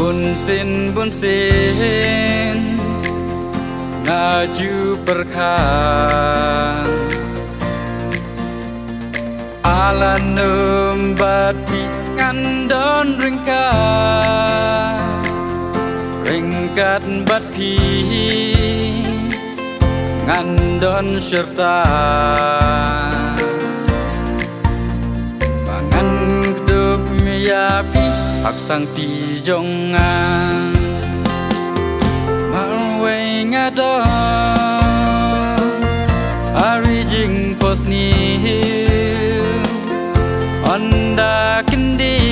Bunsin ngaju perkan ala nembapi ngandon ringkat bapi ngandon serta pangan keduk miyapi aksang tijongan marway ngado ari jing posni onda kendi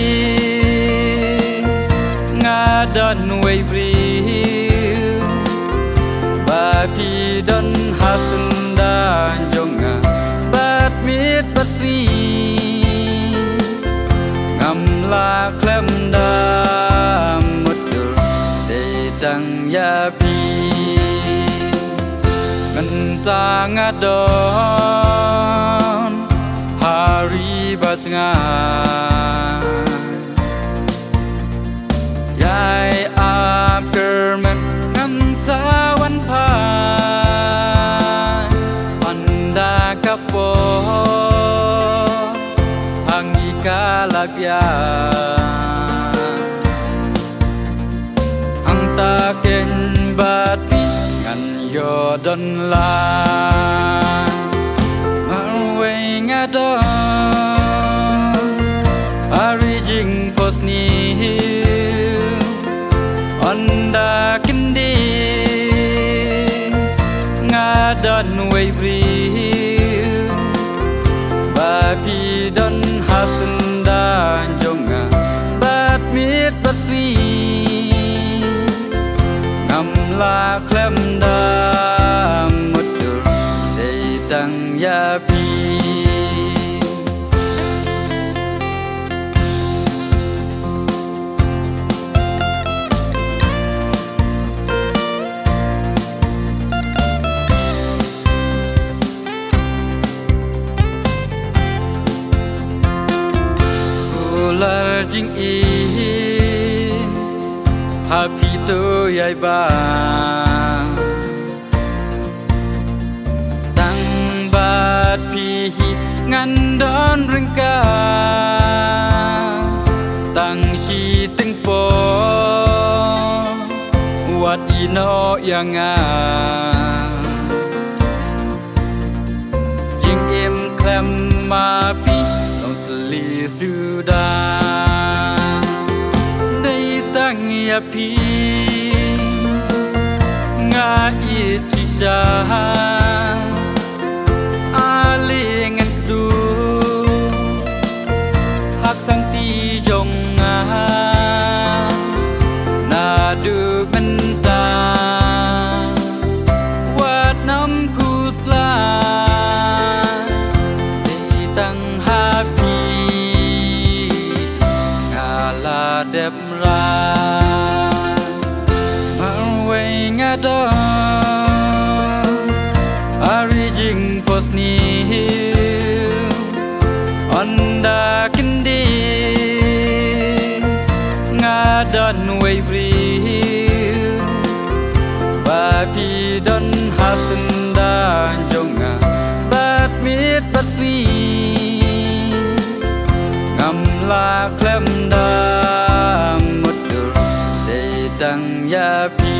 ngadon way bri bapi don hasunda jonga bat mit batsi ngamla klem da mutul de dang yapi mentang adon hari batngan yai ap kermen ngan sawan pai anda kapo hangi kalagya hang taken bati ngan yodon la marway ngadon ari jing posni onda kendi ngadon way bri bapi don hasenda jonga bat mit batsi ngamla klem da mutul de dang yapi ular jing in happy to yai ba tang bat pi ngan don ringka tang si ting po wat ino yang jing im klem ma pi li sudah dai tang yapi ngai sisa alingan kedu hak sang ti jong nadu benta wat nam kusla đẹp ra marway ngadon ari jing posni onda kendi ngadon way bri bapi don hasenda jonga bat mit batsi ngamla klem da mutul de dang yapi